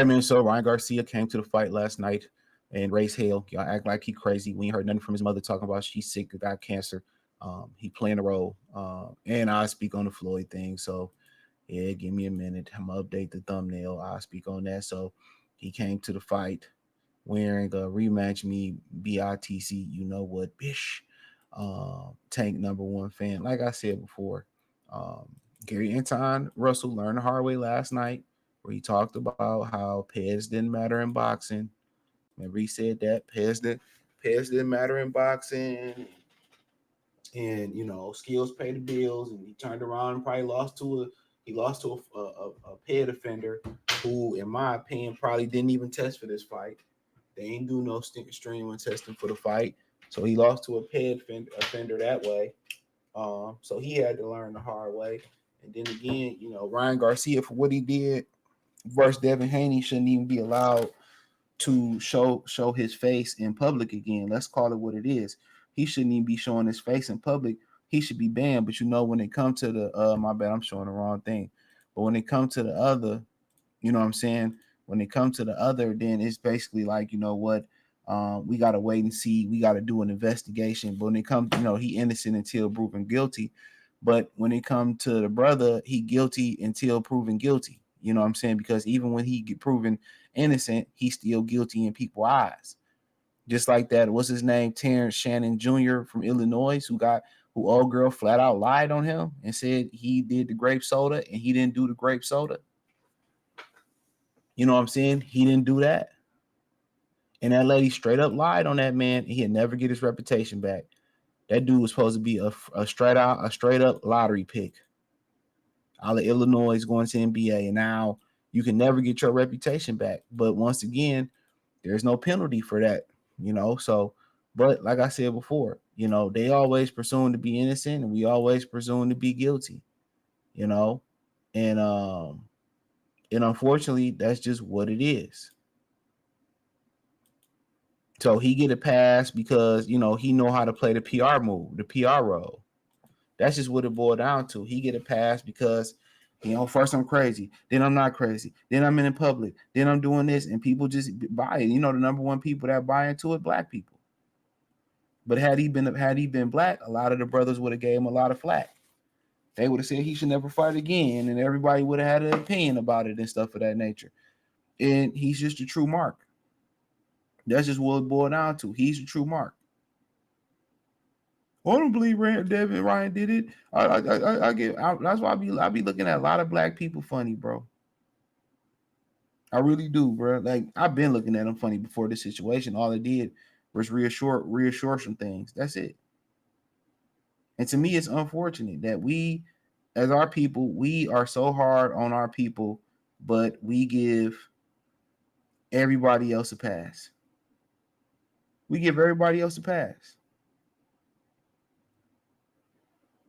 right, man. So Ryan Garcia came to the fight last night and raised hell. Y'all act like he crazy. We ain't heard nothing from his mother talking about she's sick or got cancer. He playing a role. And I speak on the Floyd thing. So yeah, give me a minute. I'm gonna update the thumbnail. I'll speak on that. So he came to the fight wearing a rematch me BITC. You know what, bish. Tank #1 fan. Like I said before, um, Gary Anton Russell learned the hard way last night, where he talked about how Pez didn't matter in boxing. Remember he said that Pez didn't matter in boxing, and skills pay the bills. And he turned around and probably lost to a Ped offender who, in my opinion, probably didn't even test for this fight. They ain't do no streaming testing for the fight, so he lost to a Ped offender that way. So he had to learn the hard way. And then again, Ryan Garcia, for what he did versus Devin Haney, shouldn't even be allowed to show his face in public again. Let's call it what it is. He shouldn't even be showing his face in public. He should be banned. But when it comes to the my bad, I'm showing the wrong thing. But when it comes to the other, you know what I'm saying? When it comes to the other, then it's basically like, what? We gotta wait and see. We gotta do an investigation. But when it comes, he innocent until proven guilty. But when it comes to the brother, he guilty until proven guilty. You know what I'm saying? Because even when he get proven innocent, he's still guilty in people's eyes. Just like that, what's his name? Terrence Shannon Jr. from Illinois, who old girl flat out lied on him and said he did the grape soda and he didn't do the grape soda. You know what I'm saying? He didn't do that. And that lady straight up lied on that man, and he'd never get his reputation back. That dude was supposed to be a straight up lottery pick. Out of Illinois going to NBA, and now you can never get your reputation back. But once again, there's no penalty for that, So, but like I said before, they always presume to be innocent, and we always presume to be guilty, you know, and and unfortunately, that's just what it is. So he get a pass because he know how to play the PR move, the PR role. That's just what it boiled down to. He get a pass because first I'm crazy, then I'm not crazy, then I'm in public, then I'm doing this, and people just buy it. The #1 people that buy into it, black people. But had he been black, a lot of the brothers would have gave him a lot of flack. They would have said he should never fight again, and everybody would have had an opinion about it and stuff of that nature. And he's just a true mark. That's just what it boiled down to. He's a true mark. I don't believe Devin Ryan did it. That's why I be looking at a lot of black people funny, bro. I really do, bro. Like I've been looking at them funny before this situation. All it did was reassure some things. That's it. And to me, it's unfortunate that we, as our people, we are so hard on our people, but we give everybody else a pass. We give everybody else a pass.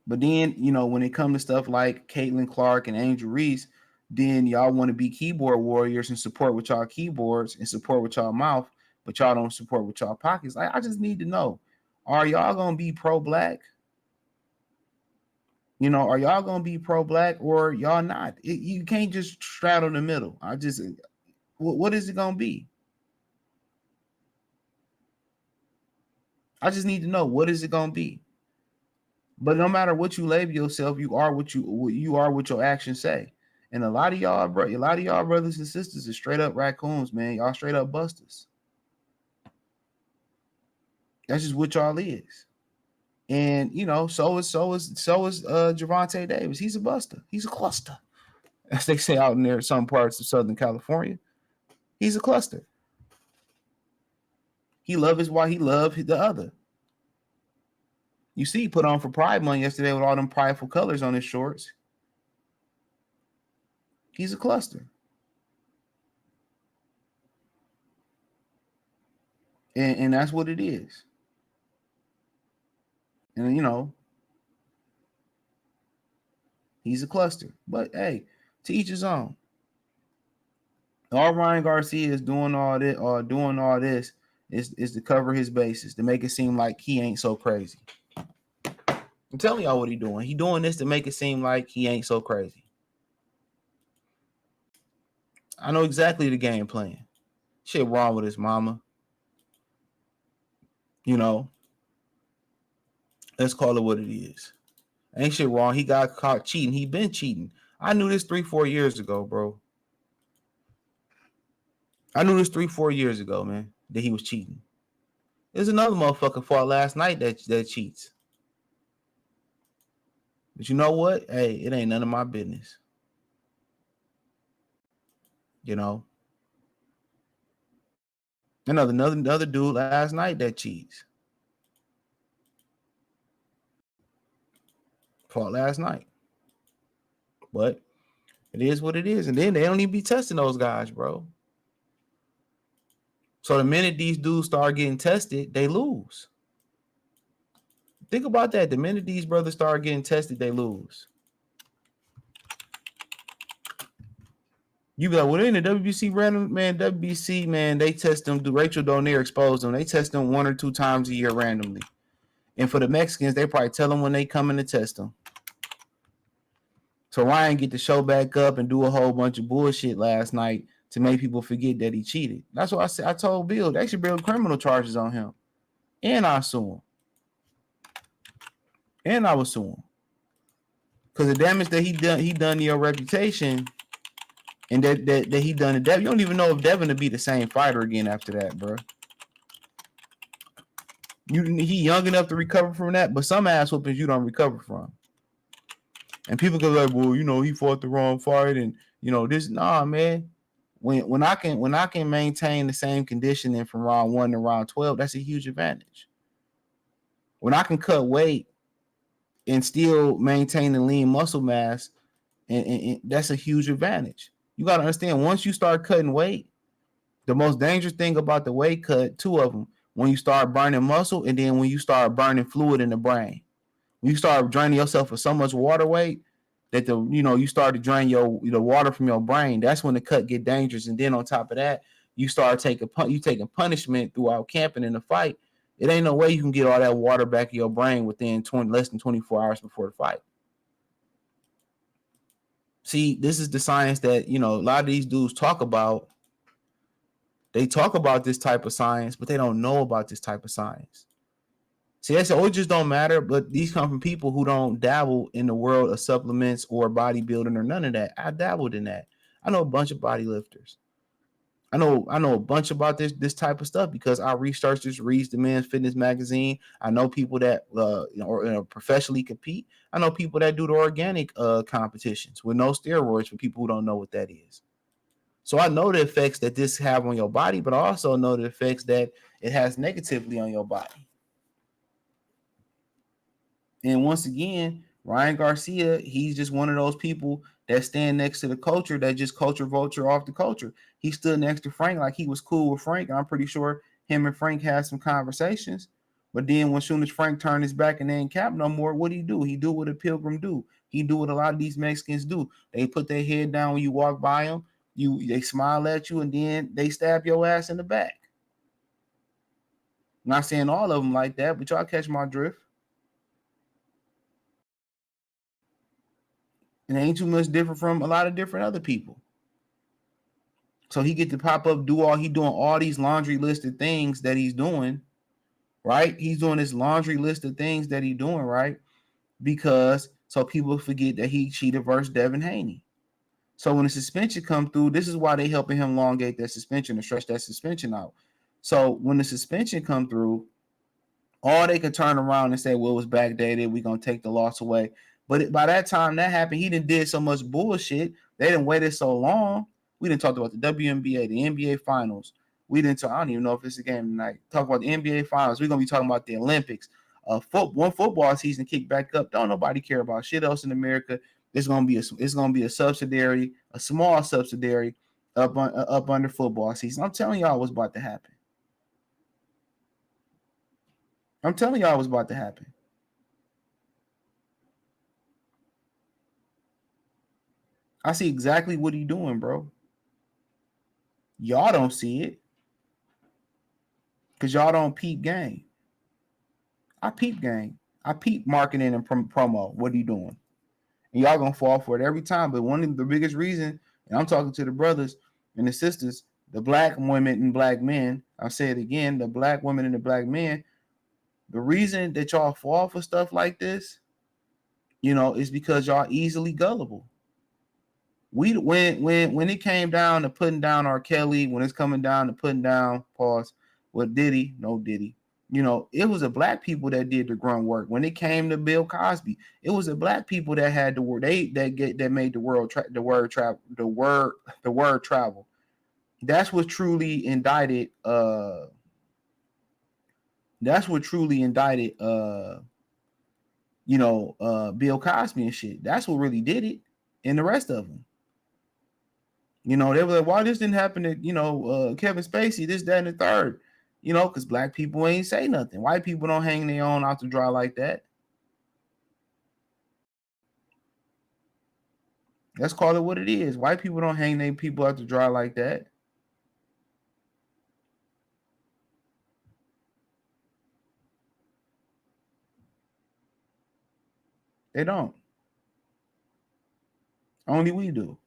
But then, when it comes to stuff like Caitlin Clark and Angel Reese, then y'all want to be keyboard warriors and support with y'all keyboards and support with y'all mouth, but y'all don't support with y'all pockets. I just need to know, are y'all going to be pro-black? Are y'all going to be pro-black or y'all not? You can't just straddle the middle. What is it going to be? I just need to know, what is it going to be? But no matter what you label yourself, you are what your actions say. And a lot of y'all brothers and sisters are straight up raccoons, man. Y'all straight up busters. That's just what y'all is. And so is Gervonta Davis. He's a buster. He's a cluster, as they say out in there, some parts of Southern California. He's a cluster. He love his wife. He love the other. You see, he put on for Pride Month yesterday with all them prideful colors on his shorts. He's a cluster. And that's what it is. And he's a cluster. But hey, to each his own. All Ryan Garcia is doing all this is to cover his bases, to make it seem like he ain't so crazy. I'm telling y'all what he doing. He doing this to make it seem like he ain't so crazy. I know exactly the game plan. Shit wrong with his mama. You know, let's call it what it is. Ain't shit wrong. He got caught cheating. He been cheating. I knew this 3-4 years ago, bro. I knew this 3-4 years ago, man, that he was cheating. There's another motherfucker fought last night that cheats. But you know what? Hey, it ain't none of my business. You know, another dude last night that cheats. Fought last night. But it is what it is. And then they don't even be testing those guys, bro. So the minute these dudes start getting tested, they lose. Think about that. The minute these brothers start getting tested, they lose. You be like, well, in the WBC random, man, WBC, man, they test them. Rachel Donaire exposed them. They test them 1 or 2 times a year randomly. And for the Mexicans, they probably tell them when they come in to test them. So Ryan get to show back up and do a whole bunch of bullshit last night to make people forget that he cheated. That's what I said. I told Bill they should build criminal charges on him, and I sue him, and I was sue him because the damage that he done to your reputation, and that he done to Devin. You don't even know if Devin will be the same fighter again after that, bro. He young enough to recover from that, but some ass whoopings you don't recover from. And people go like, well, you know, he fought the wrong fight, and you know this. Nah, man. When I can maintain the same conditioning from round 1 to round 12, that's a huge advantage. When I can cut weight and still maintain the lean muscle mass, and that's a huge advantage. You got to understand, once you start cutting weight, the most dangerous thing about the weight cut, 2 of them, when you start burning muscle and then when you start burning fluid in the brain. When you start draining yourself with so much water weight that you start to drain the water from your brain, that's when the cut get dangerous. And then on top of that, you start taking punishment throughout camping in the fight. It ain't no way you can get all that water back in your brain within less than 24 hours before the fight. See, this is the science that, a lot of these dudes talk about. They talk about this type of science, but they don't know about this type of science. See, they say, it just don't matter, but these come from people who don't dabble in the world of supplements or bodybuilding or none of that. I dabbled in that. I know a bunch of bodylifters. I know a bunch about this type of stuff because I researched this, reads the Men's Fitness magazine. I know people that professionally compete. I know people that do the organic competitions with no steroids for people who don't know what that is. So I know the effects that this have on your body, but I also know the effects that it has negatively on your body. And once again, Ryan Garcia, he's just one of those people that stand next to the culture that just culture vulture off the culture. He stood next to Frank like he was cool with Frank. I'm pretty sure him and Frank had some conversations. But then when soon as Frank turned his back and they ain't cap no more, what do? He do what a pilgrim do. He do what a lot of these Mexicans do. They put their head down when you walk by them. They smile at you and then they stab your ass in the back. I'm not saying all of them like that, but y'all catch my drift. And ain't too much different from a lot of different other people. So he get to pop up, he doing all these laundry list of things that he's doing, right? He's doing this laundry list of things that he's doing, right? Because so people forget that he cheated versus Devin Haney. So when the suspension come through, this is why they helping him elongate that suspension and stretch that suspension out. So when the suspension come through, all they can turn around and say, well, it was backdated. We're going to take the loss away. But by that time that happened, he did so much bullshit. They didn't waited so long. We didn't talk about the WNBA, the NBA finals. I don't even know if it's a game tonight. Talk about the NBA finals. We're going to be talking about the Olympics. One football season kicked back up. Don't nobody care about shit else in America. It's going to be a subsidiary, a small subsidiary up under football season. I'm telling y'all what's about to happen. I see exactly what he's doing, bro. Y'all don't see it because y'all don't peep game. I peep game. I peep marketing and promo. What are you doing? And y'all gonna fall for it every time. But one of the biggest reasons, and I'm talking to the brothers, and the sisters, the black women and black men. I'll say it again: the black women and the black men. The reason that y'all fall for stuff like this, is because y'all easily gullible. We when it came down to putting down R. Kelly, when it's coming down to putting down pause, what Diddy, no Diddy, it was the black people that did the grunt work. When it came to Bill Cosby, it was the black people that had the word that made the word travel. That's what truly indicted. That's what truly indicted. Bill Cosby and shit. That's what really did it, and the rest of them. They were like, why this didn't happen to, Kevin Spacey, this, that, and the third. Because black people ain't say nothing. White people don't hang their own out to dry like that. Let's call it what it is. White people don't hang their people out to dry like that. They don't. Only we do.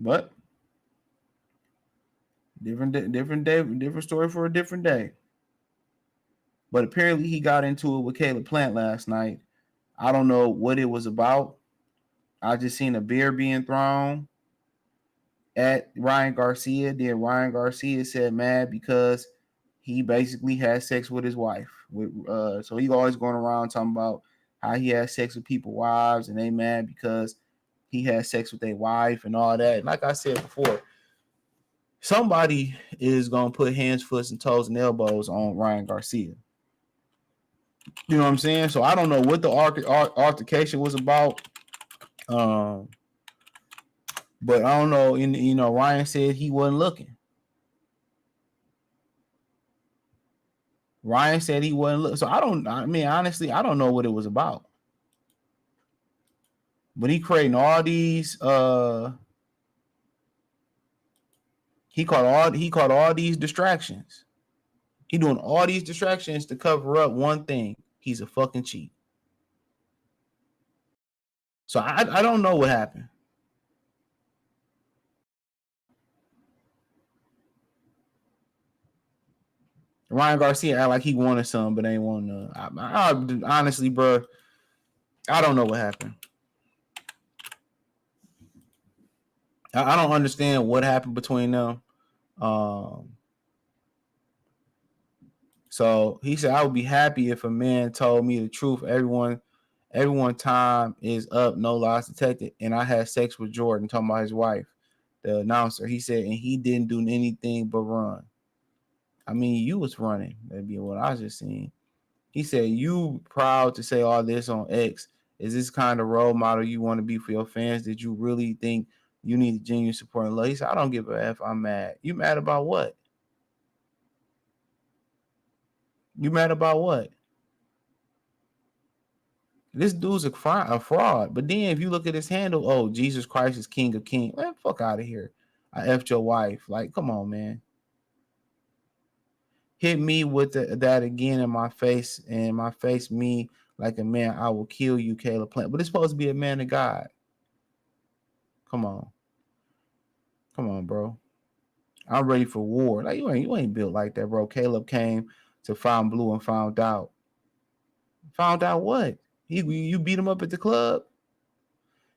But different day, different story for a different day. But apparently he got into it with Caleb Plant last night. I don't know what it was about. I just seen a beer being thrown at Ryan Garcia. Then Ryan Garcia said mad because he basically had sex with his wife. So he always going around talking about how he has sex with people's wives and they mad because he had sex with their wife and all that. And like I said before, somebody is gonna put hands, foot, and toes and elbows on Ryan Garcia. You know what I'm saying? So I don't know what the altercation was about. But I don't know. Ryan said he wasn't looking. Ryan said he wasn't looking. So honestly, I don't know what it was about. But he creating all these he caught all these distractions. He doing all these distractions to cover up one thing. He's a fucking cheat. So I don't know what happened. Ryan Garcia act like he wanted some, but ain't want none. Honestly, bro, I don't know what happened. I don't understand what happened between them. So he said, I would be happy if a man told me the truth. Everyone time is up, no lies detected. And I had sex with Jordan, talking about his wife, the announcer. He said, and he didn't do anything but run. I mean, you was running. That'd be what I was just saying. He said, you proud to say all this on X. Is this kind of role model you want to be for your fans? Did you really think you need genuine support and love? He said, I don't give a F. I'm mad. You mad about what? You mad about what? This dude's a fraud. But then if you look at his handle, oh, Jesus Christ is King of Kings. Man, fuck out of here. I effed your wife. Like, come on, man. Hit me with that again in my face, and my face me like a man. I will kill you, Caleb Plant. But it's supposed to be a man of God. Come on. Come on, bro. I'm ready for war. Like you ain't built like that, bro. Caleb came to Found Blue and found out. Found out what? You beat him up at the club?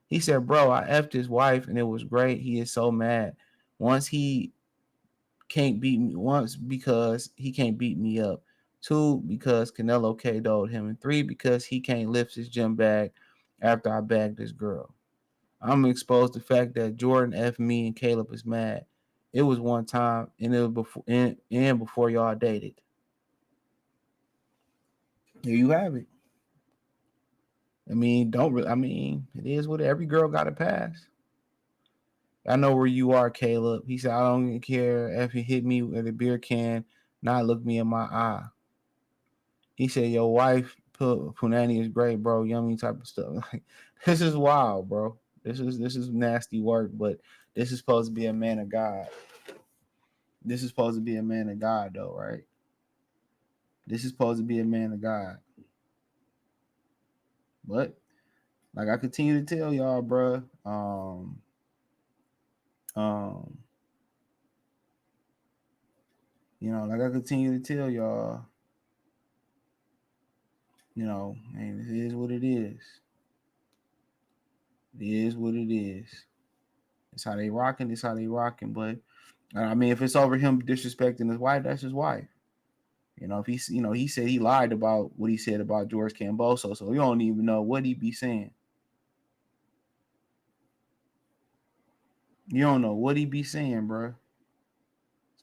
He said, bro, I effed his wife and it was great. He is so mad. Once he can't beat me, once because he can't beat me up. 2, because Canelo KO'd him. And 3, because he can't lift his gym bag after I bagged this girl. I'm exposed to the fact that Jordan F me and Caleb is mad. It was one time and it was before y'all dated. There you have it. I mean, it is what every girl got to pass. I know where you are, Caleb. He said, I don't care if he hit me with a beer can, not look me in my eye. He said, your wife, Punani is great, bro. Yummy type of stuff. Like, this is wild, bro. This is nasty work, but this is supposed to be a man of God. This is supposed to be a man of God, though, right? This is supposed to be a man of God. But like I continue to tell y'all, bruh. Um, like I continue to tell y'all, man, it is what it is. It is what it is. It's how they rocking. It's how they rocking. But I mean, if it's over him disrespecting his wife, that's his wife. If he's, he said he lied about what he said about George Camboso, so we don't even know what he be saying. You don't know what he be saying, bro.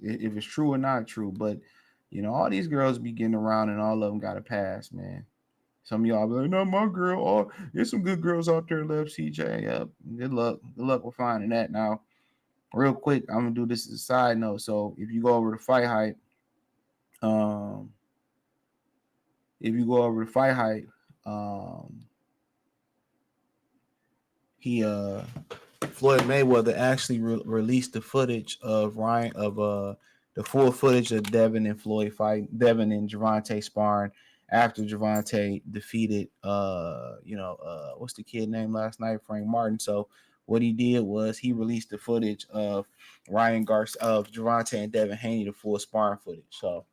If it's true or not true. But all these girls be getting around, and all of them got a pass, man. Some of y'all be like, "No, my girl." Oh, there's some good girls out there left, CJ. Yep. Good luck. Good luck with finding that. Now, real quick, I'm gonna do this as a side note. So if you go over to Fight Hype, um, if you go over to Fight Hype, um, he Floyd Mayweather actually released the footage of the full footage of Devin and Floyd fight, Devin and Gervonta sparring after Gervonta defeated what's the kid name last night, Frank Martin. So what he did was he released the footage of Ryan Garcia, of Gervonta and Devin Haney, the full sparring footage. So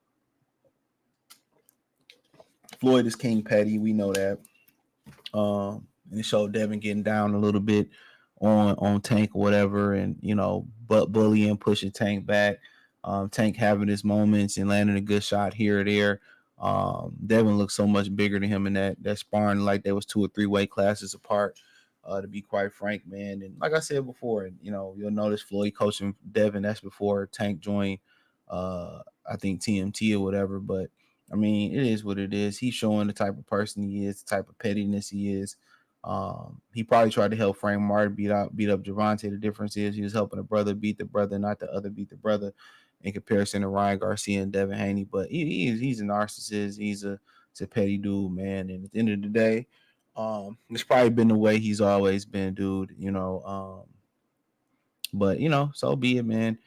Floyd is King Petty, we know that. And it showed Devin getting down a little bit on Tank or whatever, and butt bullying, pushing Tank back. Tank having his moments and landing a good shot here or there. Devin looks so much bigger than him in that sparring, like there was 2 or 3 weight classes apart. To be quite frank, man, and like I said before, you'll notice Floyd coaching Devin. That's before Tank joined. I think TMT or whatever, but I mean, it is what it is. He's showing the type of person he is, the type of pettiness he is. He probably tried to help Frank Martin beat up Gervonta. The difference is he was helping the brother beat the brother, not the other beat the brother. In comparison to Ryan Garcia and Devin Haney, but he's a narcissist. He's a petty dude, man. And at the end of the day, it's probably been the way he's always been, dude. But so be it, man.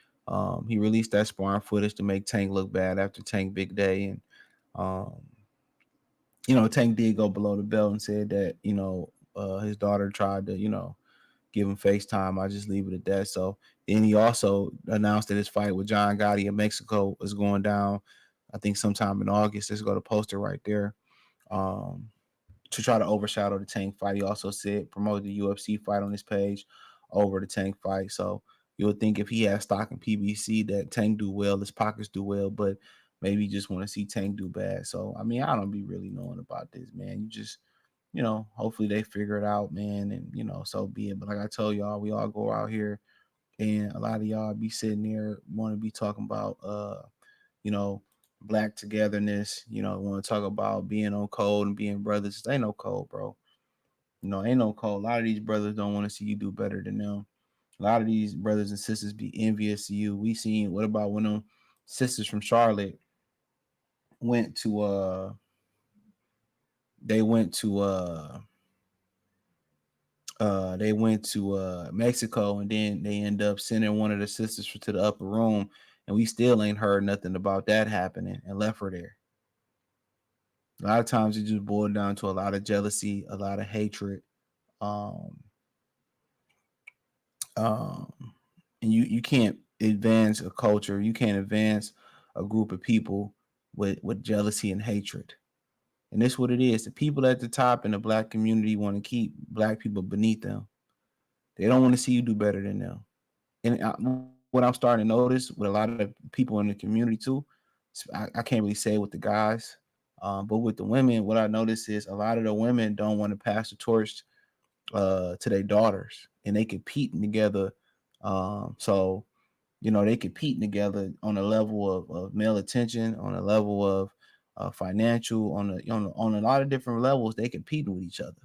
He released that sparring footage to make Tank look bad after Tank big day, and um, Tank did go below the belt and said that his daughter tried to give him FaceTime. I just leave it at that. So then he also announced that his fight with John Gotti in Mexico is going down. I think sometime in August. Let's go to poster right there. Um, to try to overshadow the Tank fight. He also said promote the UFC fight on his page over the Tank fight. So you would think if he has stock in PBC that Tank do well, his pockets do well, but maybe you just want to see Tank do bad. So I mean, I don't be really knowing about this, man. You just hopefully they figure it out, man, and so be it. But like I told y'all, we all go out here and a lot of y'all be sitting there want to be talking about you know, black togetherness, want to talk about being on code and being brothers. Ain't no code, bro. Ain't no code. A lot of these brothers don't want to see you do better than them. A lot of these brothers and sisters be envious to you. We seen, what about when them sisters from Charlotte went to they went to Mexico, and then they end up sending one of the sisters to the upper room, and we still ain't heard nothing about that happening, and left her there. A lot of times it just boiled down to a lot of jealousy, a lot of hatred. Um, um, and you can't advance a culture, you can't advance a group of people with jealousy and hatred. And this is what it is. The people at the top in the black community want to keep black people beneath them. They don't want to see you do better than them. And what I'm starting to notice with a lot of people in the community too, I can't really say with the guys, but with the women, what I notice is a lot of the women don't want to pass the torch to their daughters, and they competing together. So they competing together on a level of male attention, on a level of financial, on a lot of different levels. They competing with each other.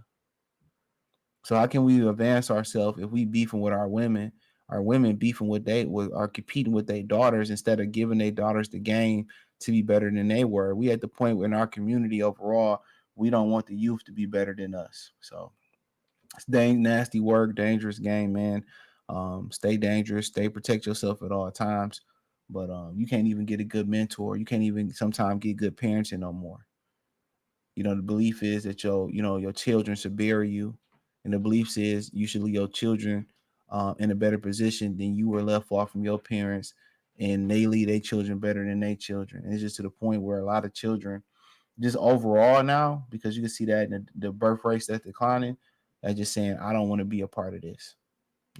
So how can we advance ourselves if we beefing with our women beefing with are competing with their daughters instead of giving their daughters the game to be better than they were? We at the point where in our community overall, we don't want the youth to be better than us. So it's nasty work, dangerous game, man. Stay dangerous, protect yourself at all times. But you can't even get a good mentor. You can't even sometimes get good parenting no more. The belief is that your children should bury you, And the beliefs is you should leave your children in a better position than you were left off from your parents, and they lead their children better than their children. And it's just to the point where a lot of children, just overall now, because you can see that in the birth rates that's declining, that's just saying, I don't want to be a part of this.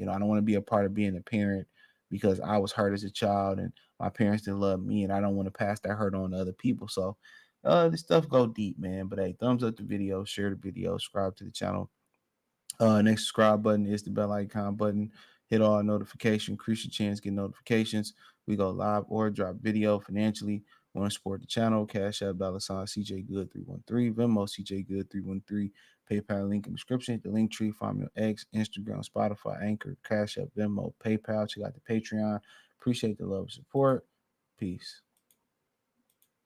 I don't want to be a part of being a parent because I was hurt as a child and my parents didn't love me, and I don't want to pass that hurt on to other people. So this stuff go deep, man. But hey, thumbs up the video, share the video, subscribe to the channel. Next subscribe button is the bell icon button. Hit all notification, increase your chance, get notifications. We go live or drop video financially. Want to support the channel? Cash App $ CJ Good 313, Venmo CJ Good 313, PayPal link in the description. The link tree, find me on X, Instagram, Spotify, Anchor, Cash App, Venmo, PayPal. Check out the Patreon. Appreciate the love and support. Peace.